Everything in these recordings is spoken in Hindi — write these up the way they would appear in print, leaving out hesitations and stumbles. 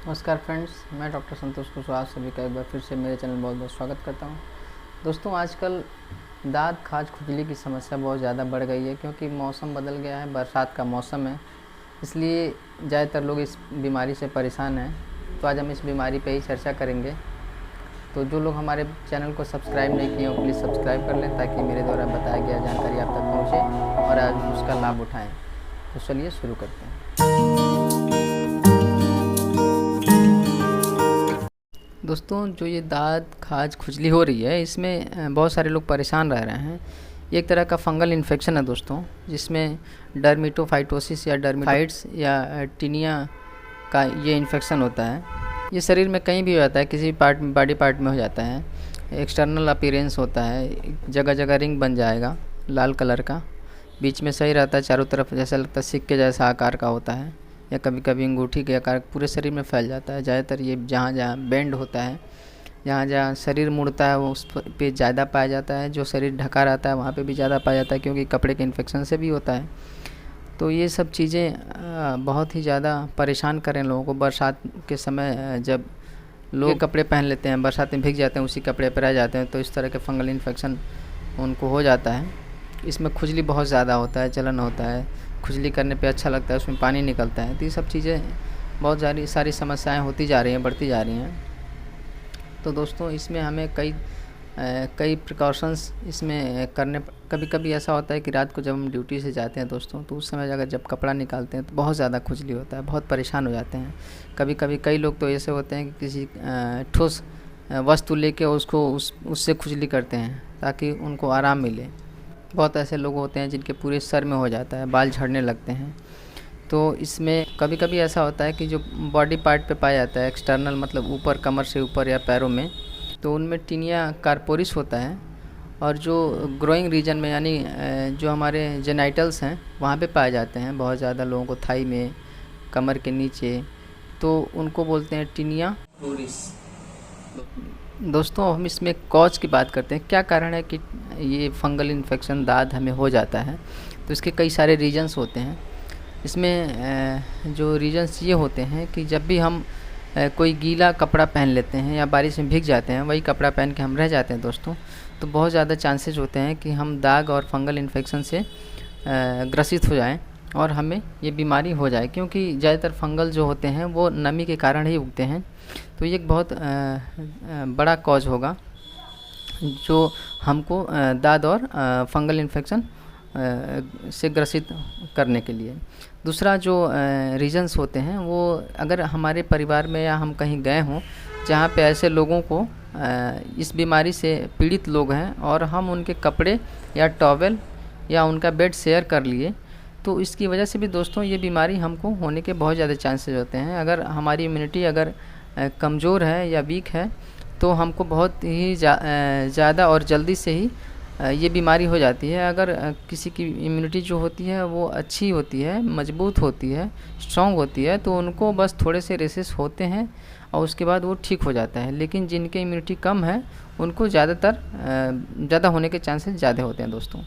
नमस्कार फ्रेंड्स, मैं डॉक्टर संतोष कुशवाहा सभी का एक बार फिर से मेरे चैनल में बहुत बहुत स्वागत करता हूं। दोस्तों, आजकल दाँत खाज खुजली की समस्या बहुत ज़्यादा बढ़ गई है क्योंकि मौसम बदल गया है, बरसात का मौसम है, इसलिए ज़्यादातर लोग इस बीमारी से परेशान हैं। तो आज हम इस बीमारी पर ही चर्चा करेंगे। तो जो लोग हमारे चैनल को सब्सक्राइब नहीं किए हो प्लीज़ सब्सक्राइब कर लें ताकि मेरे द्वारा बताया गया जानकारी आप तक पहुँचे और आज उसका लाभ उठाएँ। तो चलिए शुरू करते हैं। दोस्तों, जो ये दाँत खाज खुजली हो रही है, इसमें बहुत सारे लोग परेशान रह रहे हैं। ये एक तरह का फंगल इन्फेक्शन है दोस्तों, जिसमें डर्मेटोफाइटोसिस या डर्मेटोफाइट्स या टीनिया का ये इन्फेक्शन होता है। ये शरीर में कहीं भी हो जाता है, किसी पार्ट में, बॉडी पार्ट में हो जाता है। एक्सटर्नल अपीयरेंस होता है, जगह जगह रिंग बन जाएगा लाल कलर का, बीच में सही रहता है, चारों तरफ जैसा लगता है सिक्के जैसा आकार का होता है, या कभी कभी अंगूठी के आकार पूरे शरीर में फैल जाता है। ज़्यादातर ये जहाँ जहाँ बेंड होता है, जहाँ जहाँ शरीर मुड़ता है, वो उस पे ज़्यादा पाया जाता है। जो शरीर ढका रहता है वहाँ पे भी ज़्यादा पाया जाता है, क्योंकि कपड़े के इन्फेक्शन से भी होता है। तो ये सब चीज़ें बहुत ही ज़्यादा परेशान करें लोगों को। बरसात के समय जब लोग कपड़े पहन लेते हैं, बरसात में भीग जाते हैं, उसी कपड़े पर रह जाते हैं, तो इस तरह के फंगल इन्फेक्शन उनको हो जाता है। इसमें खुजली बहुत ज़्यादा होता है, जलन होता है, खुजली करने पे अच्छा लगता है, उसमें पानी निकलता है। तो ये सब चीज़ें बहुत सारी समस्याएं होती जा रही हैं, बढ़ती जा रही हैं। तो दोस्तों, इसमें हमें कई प्रिकॉशंस इसमें करने। कभी कभी ऐसा होता है कि रात को जब हम ड्यूटी से जाते हैं दोस्तों, तो उस समय अगर जब कपड़ा निकालते हैं तो बहुत ज़्यादा खुजली होता है, बहुत परेशान हो जाते हैं। कभी कभी कई लोग तो ऐसे होते हैं कि किसी ठोस वस्तु लेके उसको उससे खुजली करते हैं ताकि उनको आराम मिले। बहुत ऐसे लोग होते हैं जिनके पूरे सर में हो जाता है, बाल झड़ने लगते हैं। तो इसमें कभी कभी ऐसा होता है कि जो बॉडी पार्ट पे पाया जाता है, एक्सटर्नल मतलब ऊपर, कमर से ऊपर या पैरों में, तो उनमें टीनिया कार्पोरिस होता है। और जो ग्रोइंग रीजन में, यानी जो हमारे जेनाइटल्स हैं, वहाँ पे पाए जाते हैं बहुत ज़्यादा लोगों को, थाई में, कमर के नीचे, तो उनको बोलते हैं टीनिया कोरिस। दोस्तों, हम इसमें कॉज की बात करते हैं, क्या कारण है कि ये फंगल इन्फेक्शन दाद हमें हो जाता है। तो इसके कई सारे रीजन्स होते हैं। इसमें जो रीजन्स ये होते हैं कि जब भी हम कोई गीला कपड़ा पहन लेते हैं या बारिश में भीग जाते हैं, वही कपड़ा पहन के हम रह जाते हैं दोस्तों, तो बहुत ज़्यादा चांसेस होते हैं कि हम दाग और फंगल इन्फेक्शन से ग्रसित हो जाएं और हमें ये बीमारी हो जाए, क्योंकि ज़्यादातर फंगल जो होते हैं वो नमी के कारण ही उगते हैं। तो ये एक बहुत बड़ा कॉज होगा जो हमको दाद और फंगल इन्फेक्शन से ग्रसित करने के लिए। दूसरा जो रीजन्स होते हैं, वो अगर हमारे परिवार में या हम कहीं गए हों जहाँ पे ऐसे लोगों को इस बीमारी से पीड़ित लोग हैं और हम उनके कपड़े या टॉवेल या उनका बेड शेयर कर लिए, तो इसकी वजह से भी दोस्तों ये बीमारी हमको होने के बहुत ज़्यादा चांसेस होते हैं। अगर हमारी इम्यूनिटी अगर कमज़ोर है या वीक है, तो हमको बहुत ही ज़्यादा और जल्दी से ही ये बीमारी हो जाती है। अगर किसी की इम्यूनिटी जो होती है वो अच्छी होती है, मजबूत होती है, स्ट्रॉन्ग होती है, तो उनको बस थोड़े से रेसेस होते हैं और उसके बाद वो ठीक हो जाता है। लेकिन जिनकी इम्यूनिटी कम है उनको ज़्यादा होने के चांसेस ज़्यादा होते हैं दोस्तों।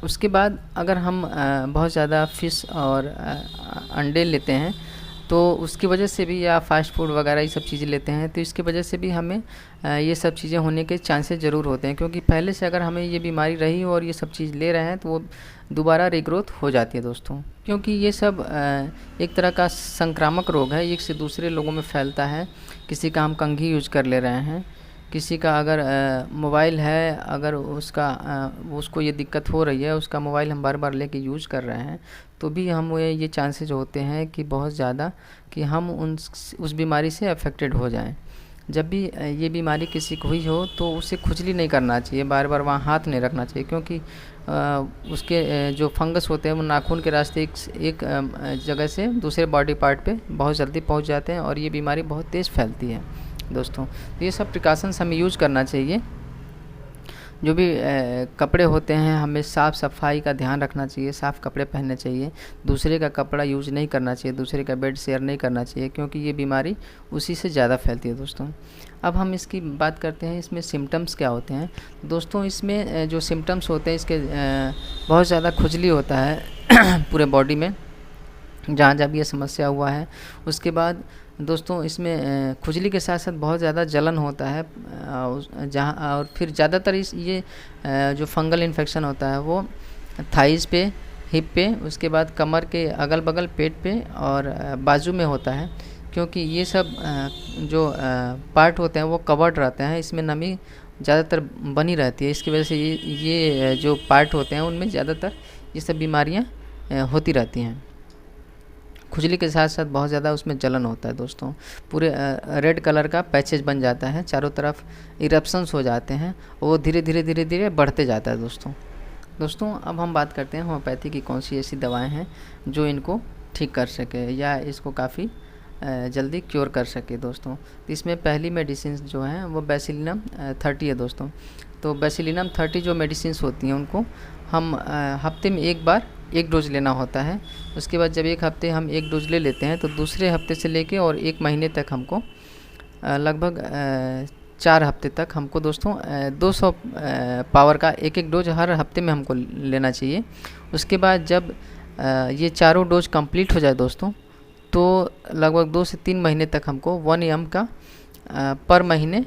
उसके बाद अगर हम बहुत ज़्यादा फ़िश और अंडे लेते हैं, तो उसकी वजह से भी, या फ़ास्ट फूड वगैरह ये सब चीज़ें लेते हैं, तो इसकी वजह से भी हमें ये सब चीज़ें होने के चांसेस ज़रूर होते हैं। क्योंकि पहले से अगर हमें ये बीमारी रही हो और ये सब चीज़ ले रहे हैं, तो वो दोबारा रीग्रोथ हो जाती है दोस्तों। क्योंकि ये सब एक तरह का संक्रामक रोग है, एक से दूसरे लोगों में फैलता है। किसी का हम कंघी यूज कर ले रहे हैं, किसी का अगर मोबाइल है, अगर उसको ये दिक्कत हो रही है, उसका मोबाइल हम बार बार लेके यूज़ कर रहे हैं, तो भी हम ये चांसेस होते हैं कि बहुत ज़्यादा कि हम उस बीमारी से अफेक्टेड हो जाएं। जब भी ये बीमारी किसी को हुई हो तो उसे खुजली नहीं करना चाहिए, बार बार वहाँ हाथ नहीं रखना चाहिए, क्योंकि उसके जो फंगस होते हैं वो नाखून के रास्ते एक जगह से दूसरे बॉडी पार्ट पे बहुत जल्दी पहुँच जाते हैं और ये बीमारी बहुत तेज़ फैलती है दोस्तों। तो ये सब प्रिकॉशंस हमें यूज़ करना चाहिए। जो भी कपड़े होते हैं, हमें साफ़ सफाई का ध्यान रखना चाहिए, साफ़ कपड़े पहनने चाहिए, दूसरे का कपड़ा यूज़ नहीं करना चाहिए, दूसरे का बेड शेयर नहीं करना चाहिए, क्योंकि ये बीमारी उसी से ज़्यादा फैलती है दोस्तों। अब हम इसकी बात करते हैं, इसमें सिम्टम्स क्या होते हैं दोस्तों। इसमें जो सिम्टम्स होते हैं, इसके बहुत ज़्यादा खुजली होता है पूरे बॉडी में, जहाँ जहाँ भी ये समस्या हुआ है। उसके बाद दोस्तों इसमें खुजली के साथ साथ बहुत ज़्यादा जलन होता है, जहाँ और फिर ज़्यादातर ये जो फंगल इन्फेक्शन होता है वो थाइस पे, हिप पे, उसके बाद कमर के अगल बगल, पेट पे और बाजू में होता है, क्योंकि ये सब जो पार्ट होते हैं वो कवर्ड रहते हैं, इसमें नमी ज़्यादातर बनी रहती है। इसकी वजह से ये जो पार्ट होते हैं उनमें ज़्यादातर ये सब बीमारियाँ होती रहती हैं। खुजली के साथ साथ बहुत ज़्यादा उसमें जलन होता है दोस्तों, पूरे रेड कलर का पैचेज बन जाता है, चारों तरफ इरप्शंस हो जाते हैं, वो धीरे धीरे बढ़ते जाता है दोस्तों अब हम बात करते हैं होम्योपैथी की कौन सी ऐसी दवाएं हैं जो इनको ठीक कर सके या इसको काफ़ी जल्दी क्योर कर सके दोस्तों। तो इसमें पहली मेडिसिन जो हैं वो बेसिलिनम 30 है दोस्तों। तो बेसिलिनम 30 जो मेडिसिन होती हैं उनको हम हफ्ते में एक बार एक डोज लेना होता है। उसके बाद जब एक हफ्ते हम एक डोज ले लेते हैं तो दूसरे हफ्ते से लेके और एक महीने तक हमको लगभग 4 हफ्ते तक हमको दोस्तों 200 पावर का एक डोज हर हफ्ते में हमको लेना चाहिए। उसके बाद जब ये चारों डोज कंप्लीट हो जाए दोस्तों, तो लगभग 2 से 3 महीने तक हमको 1 एम का पर महीने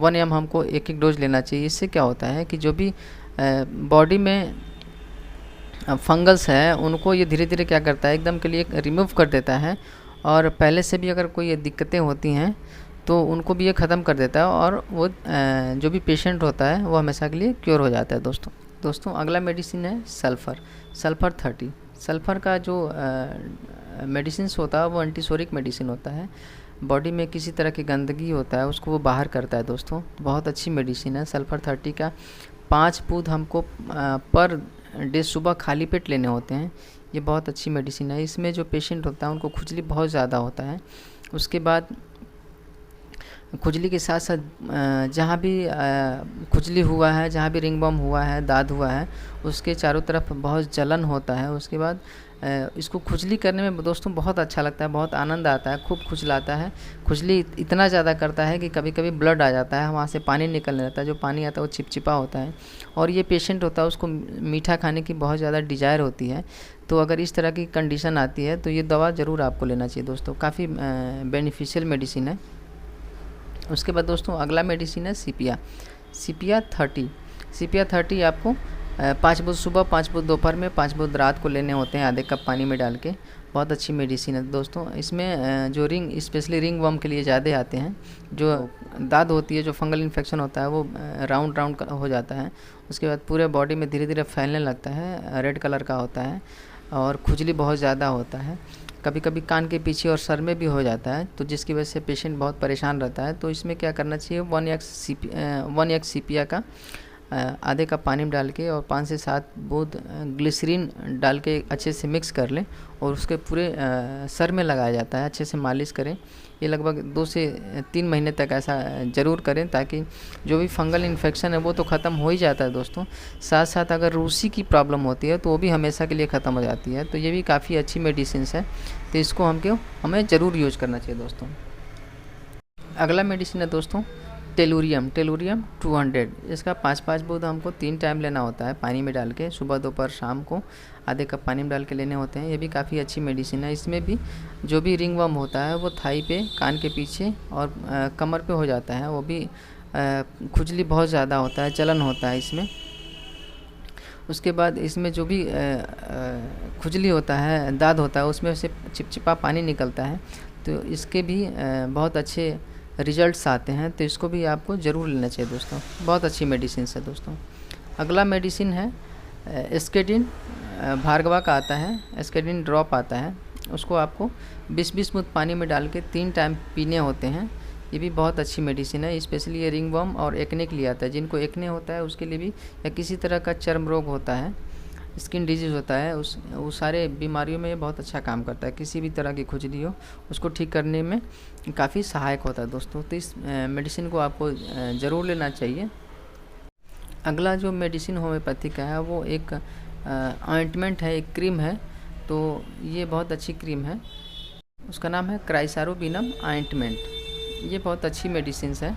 1 एम हमको एक डोज लेना चाहिए। इससे क्या होता है कि जो भी बॉडी में फंगल्स है उनको ये धीरे धीरे क्या करता है, एकदम के लिए रिमूव कर देता है, और पहले से भी अगर कोई दिक्कतें होती हैं तो उनको भी ये ख़त्म कर देता है, और वो जो भी पेशेंट होता है वो हमेशा के लिए क्योर हो जाता है दोस्तों अगला मेडिसिन है सल्फ़र 30। सल्फ़र का जो मेडिसिन होता है वो एंटीसोरिक मेडिसिन होता है। बॉडी में किसी तरह की गंदगी होता है उसको वो बाहर करता है दोस्तों। बहुत अच्छी मेडिसिन है सल्फ़र 30 का। 5 बूंद हमको पर डे सुबह खाली पेट लेने होते हैं। ये बहुत अच्छी मेडिसिन है। इसमें जो पेशेंट होता है उनको खुजली बहुत ज़्यादा होता है। उसके बाद खुजली के साथ साथ जहाँ भी खुजली हुआ है, जहाँ भी रिंगवर्म हुआ है, दाद हुआ है, उसके चारों तरफ बहुत जलन होता है। उसके बाद इसको खुजली करने में दोस्तों बहुत अच्छा लगता है, बहुत आनंद आता है, खूब खुजलाता है। खुजली इतना ज़्यादा करता है कि कभी कभी ब्लड आ जाता है, वहाँ से पानी निकलने लगता है। जो पानी आता है वो चिपचिपा होता है, और ये पेशेंट होता है उसको मीठा खाने की बहुत ज़्यादा डिज़ायर होती है। तो अगर इस तरह की कंडीशन आती है तो ये दवा ज़रूर आपको लेना चाहिए दोस्तों। काफ़ी बेनिफिशियल मेडिसिन है। उसके बाद दोस्तों अगला मेडिसिन है सीपिया 30 आपको 5 बूंद सुबह, 5 बूंद दोपहर में, 5 बूंद रात को लेने होते हैं आधे कप पानी में डाल के। बहुत अच्छी मेडिसिन है दोस्तों। इसमें जो स्पेशली रिंग वर्म के लिए ज़्यादा आते हैं। जो दाद होती है, जो फंगल इन्फेक्शन होता है वो राउंड हो जाता है। उसके बाद पूरे बॉडी में धीरे धीरे फैलने लगता है, रेड कलर का होता है, और खुजली बहुत ज़्यादा होता है। कभी कभी कान के पीछे और सर में भी हो जाता है, तो जिसकी वजह से पेशेंट बहुत परेशान रहता है। तो इसमें क्या करना चाहिए, 1 एक्स सीपिया का आधे कप पानी में डाल के और 5 से 7 बूंद ग्लिसरीन डाल के अच्छे से मिक्स कर लें, और उसके पूरे सर में लगाया जाता है। अच्छे से मालिश करें। ये लगभग 2 से 3 महीने तक ऐसा ज़रूर करें, ताकि जो भी फंगल इन्फेक्शन है वो तो ख़त्म हो ही जाता है दोस्तों। साथ साथ अगर रूसी की प्रॉब्लम होती है तो वो भी हमेशा के लिए ख़त्म हो जाती है। तो ये भी काफ़ी अच्छी मेडिसिन है, तो इसको हमें ज़रूर यूज़ करना चाहिए दोस्तों। अगला मेडिसिन है दोस्तों टेलुरियम 200। इसका 5 बूंद हमको 3 टाइम लेना होता है पानी में डाल के, सुबह दोपहर शाम को आधे कप पानी में डाल के लेने होते हैं। ये भी काफ़ी अच्छी मेडिसिन है। इसमें भी जो भी रिंगवर्म होता है वो थाई पे, कान के पीछे और कमर पे हो जाता है, वो भी खुजली बहुत ज़्यादा होता है, जलन होता है इसमें। उसके बाद इसमें जो भी खुजली होता है, दाद होता है, उसमें से चिपचिपा पानी निकलता है, तो इसके भी बहुत अच्छे रिजल्ट्स आते हैं। तो इसको भी आपको ज़रूर लेना चाहिए दोस्तों। बहुत अच्छी मेडिसिन है दोस्तों। अगला मेडिसिन है एस्केडिन, भार्गवा का आता है, एस्केडिन ड्रॉप आता है। उसको आपको 20-20 बूंद पानी में डाल के 3 टाइम पीने होते हैं। ये भी बहुत अच्छी मेडिसिन है। स्पेशली ये रिंगवर्म और एक्ने के लिए आता है। जिनको एक्ने होता है उसके लिए भी, या किसी तरह का चर्म रोग होता है, स्किन डिजीज़ होता है, उस सारे बीमारियों में ये बहुत अच्छा काम करता है। किसी भी तरह की खुजली हो उसको ठीक करने में काफ़ी सहायक होता है दोस्तों। तो इस मेडिसिन को आपको ज़रूर लेना चाहिए। अगला जो मेडिसिन होम्योपैथी का है वो एक ऑइंटमेंट है, एक क्रीम है। तो ये बहुत अच्छी क्रीम है, उसका नाम है क्राइसारोबिनम ऑइंटमेंट। ये बहुत अच्छी मेडिसिन है।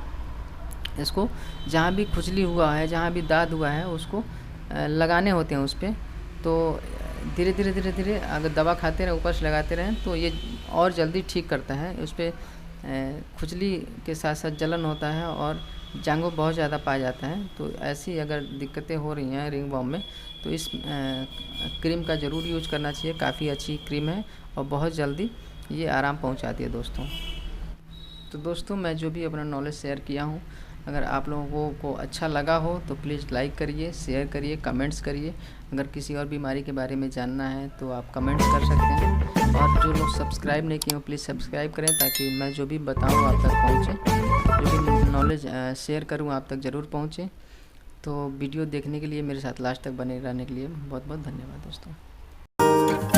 इसको जहाँ भी खुजली हुआ है, जहाँ भी दाद हुआ है, उसको लगाने होते हैं उस पर। तो धीरे धीरे अगर दवा खाते रहें, ऊपर से लगाते रहें तो ये और जल्दी ठीक करता है। उस पर खुजली के साथ साथ जलन होता है और जांघों बहुत ज़्यादा पाया जाता है। तो ऐसी अगर दिक्कतें हो रही हैं रिंगवॉर्म में तो इस क्रीम का ज़रूर यूज करना चाहिए। काफ़ी अच्छी क्रीम है और बहुत जल्दी ये आराम पहुंचाती है दोस्तों। तो दोस्तों, मैं जो भी अपना नॉलेज शेयर किया हूँ, अगर आप लोगों को अच्छा लगा हो तो प्लीज़ लाइक करिए, शेयर करिए, कमेंट्स करिए। अगर किसी और बीमारी के बारे में जानना है तो आप कमेंट्स कर सकते हैं। और जो लोग सब्सक्राइब नहीं किए हो प्लीज़ सब्सक्राइब करें, ताकि मैं जो भी बताऊँ आप तक पहुँचे, जो भी नॉलेज शेयर करूँ आप तक ज़रूर पहुँचे। तो वीडियो देखने के लिए, मेरे साथ लास्ट तक बने रहने के लिए बहुत बहुत धन्यवाद दोस्तों।